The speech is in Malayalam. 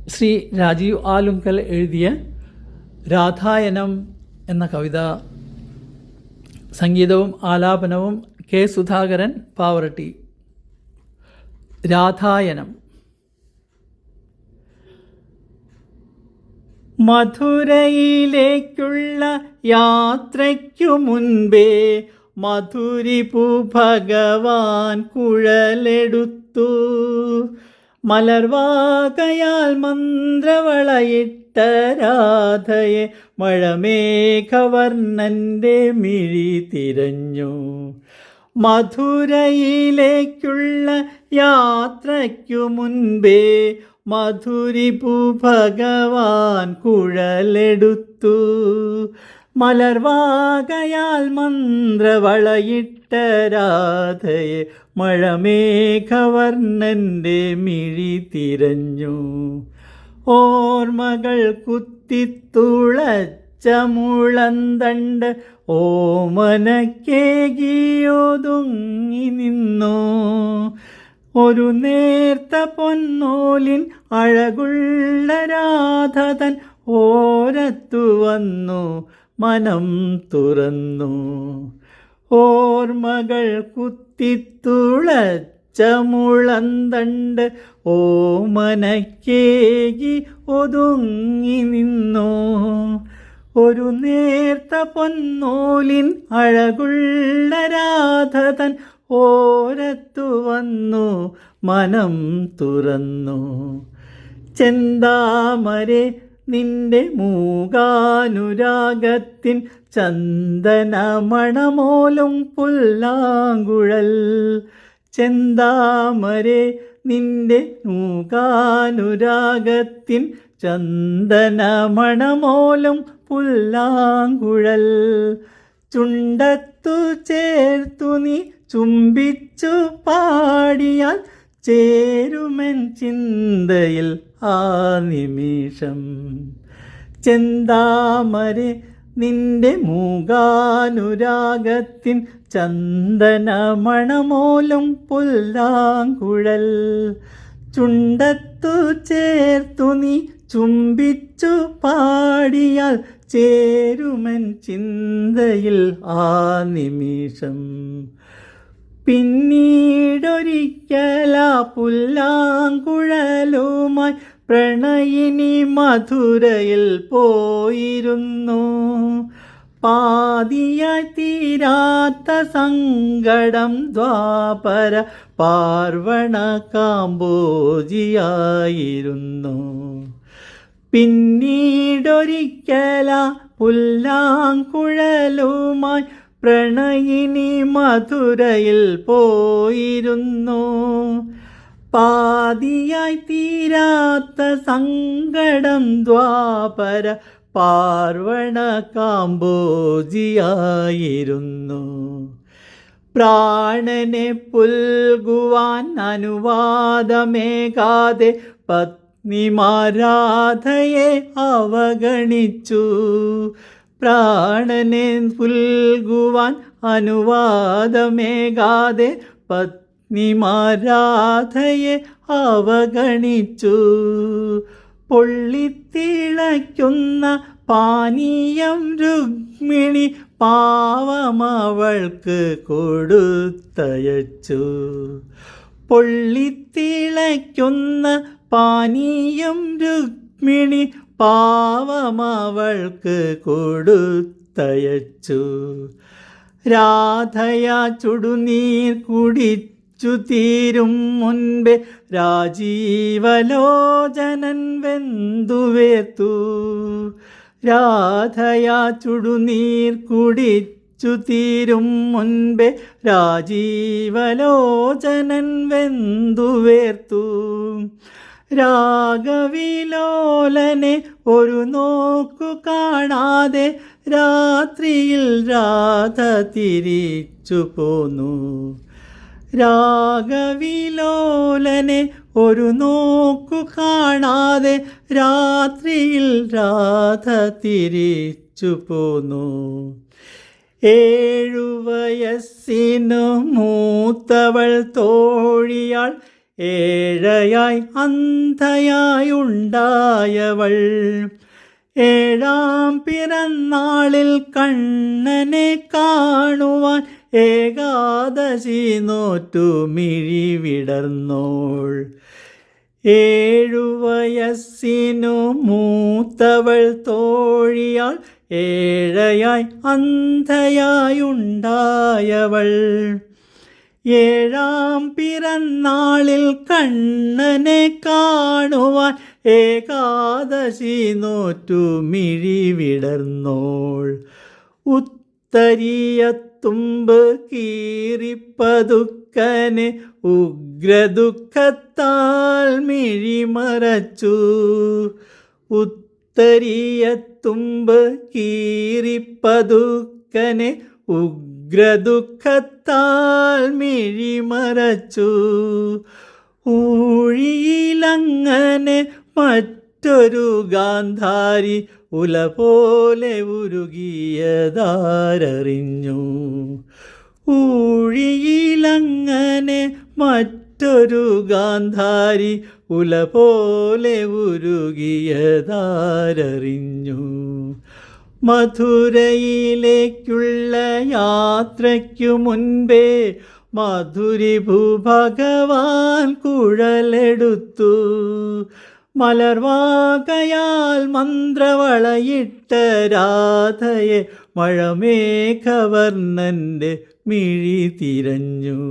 ശ്രീ രാജീവ് ആലുങ്കൽ എഴുതിയ രാധായനം എന്ന കവിത, സംഗീതവും ആലാപനവും കെ സുധാകരൻ പാവറട്ടി. രാധായനം. മധുരയിലേക്കുള്ള യാത്രയ്ക്കു മുൻപേ മധുരിപു ഭഗവാൻ കുഴലെടുത്തു. മലർവാകയാൽ മന്ത്രവളയിട്ട രാധയെ മഴമേഘവർണ്ണൻ്റെ മിഴി തിരഞ്ഞു. മധുരയിലേക്കുള്ള യാത്രയ്ക്കു മുൻപേ മധുരിപു ഭഗവാൻ കുഴലെടുത്തു. മലർവാകയാൽ മന്ത്രവളയിട്ട രാധയെ മഴമേഘവർണ്ണൻ്റെ മിഴി തിരഞ്ഞു. ഓർമ്മകൾ കുത്തിത്തുളച്ച മുളന്തണ്ട് ഓമനക്കേകിയൊതുങ്ങി നിന്നു. ഒരു നേർത്ത പൊന്നോലിൻ അഴകുള്ള രാധതൻ ഓരത്തു വന്നു മനം തുറന്നു. ഓർമ്മകൾ കുത്തിത്തുളച്ച മുളന്തണ്ട് ഓമനക്കേകി ഒതുങ്ങി നിന്നു. ഒരു നേർത്ത പൊന്നോലിൻ അഴകുള്ള രാധതൻ ഓരത്തു വന്നു മനം തുറന്നു. ചെന്താമരെ നിന്റെ മൂകാനുരാഗത്തിൻ ചന്ദനമണമോലും പുല്ലാങ്കുഴൽ. ചെന്താമരെ നിന്റെ മൂകാനുരാഗത്തിൻ ചന്ദനമണമോലും പുല്ലാങ്കുഴൽ. ചുണ്ടത്തു ചേർത്തു നീ ചുംബിച്ചു പാടിയാൽ ചേരുമെൻ ചിന്തയിൽ ആ നിമിഷം. ചെന്താമരെ നിന്റെ മൂകാനുരാഗത്തിൻ ചന്ദനമണമോലും പുല്ലാങ്കുഴൽ. ചുണ്ടത്തു ചേർത്തു നീ ചുംബിച്ചു പാടിയാൽ ചേരുമെൻ ചിന്തയിൽ ആ നിമിഷം. പിന്നീടൊരിക്കലാ പുല്ലാങ്കുഴലുമായി പ്രണയിനി മധുരയിൽ പോയിരുന്നു. പാതിയായി തീരാത്ത സങ്കടം ദ്വാപര പാർവണ കാമ്പോജിയായിരുന്നു. പിന്നീടൊരിക്കലാ പുല്ലാങ്കുഴലുമായി പ്രണയിനി മധുരയിൽ പോയിരുന്നു. പാതിയായി തീരാത്ത സങ്കടം ദ്വാപര പാർവണ കാമ്പോജിയായിരുന്നു. പ്രാണനെ പുൽകുവാൻ അനുവാദമേകാതെ പത്നിമാരാധയെ അവഗണിച്ചു. പ്രാണനെ പുൽകുവാൻ അനുവാദമേകാതെ പത്നിമാരാധയെ അവഗണിച്ചു. പൊള്ളിത്തിളയ്ക്കുന്ന പാനീയം രുക്മിണി പാവമവൾക്ക് കൊടുത്തയച്ചു. പൊള്ളിത്തിളയ്ക്കുന്ന പാനീയം രുക്മിണി പാവമവൾക്ക് കൊടുത്തയച്ചു. രാധയാ ചുടുനീർ കുടിച്ചു തീരും മുൻപേ രാജീവലോചനൻ വെന്തുവേർത്തു. രാധയാ ചുടുനീർ കുടിച്ചു തീരും മുൻപേ രാജീവലോചനൻ വെന്തുവേർത്തു. രാഗവിലോലനെ ഒരു നോക്കു കാണാതെ രാത്രിയിൽ രാധ തിരിച്ചു പോന്നു. രാഗവിലോലനെ ഒരു നോക്കു കാണാതെ രാത്രിയിൽ രാധ തിരിച്ചു പോന്നു. 7 വയസ്സിനു മൂത്തവൾ തോഴിയാൾ ഏഴയായി അന്ധയായുണ്ടായവൾ. ഏഴാം പിറന്നാളിൽ കണ്ണനെ കാണുവാൻ ഏകാദശി നോറ്റു മിഴിവിടർന്നോൾ. 7 വയസ്സിനു മൂത്തവൾ തോഴിയാൾ, ഏഴയായി അന്ധയായുണ്ടായവൾ. ഏഴാം പിറന്നാളിൽ കണ്ണനെ കാണുവാൻ ഏകാദശി നോറ്റു മിഴിവിടർന്നോൾ. ഉത്തരീയത്തുമ്പ് കീറിപ്പതുക്കനെ ഉഗ്രദുഃഖത്താൽ മിഴിമറച്ചു. ഉത്തരീയത്തുമ്പ് കീറിപ്പതുക്കനെ ഉഗ്രദുഃഖത്താൽ മിഴിമറച്ചു. ഊഴിയിലങ്ങനെ മറ്റൊരു ഗാന്ധാരി ഉല പോലെ ഉരുകിയതാരറിഞ്ഞു. ഊഴിയിലങ്ങനെ മറ്റൊരു ഗാന്ധാരി ഉല പോലെ ഉരുകിയതാരറിഞ്ഞു. മധുരയിലേക്കുള്ള യാത്രയ്ക്കു മുൻപേ മധുരിഭൂ ഭഗവാൻ കുഴലെടുത്തു. മലർവാകയാൽ മന്ത്രവളയിട്ട രാധയെ മഴമേഘവർണ്ണൻ്റെ മിഴി തിരഞ്ഞു.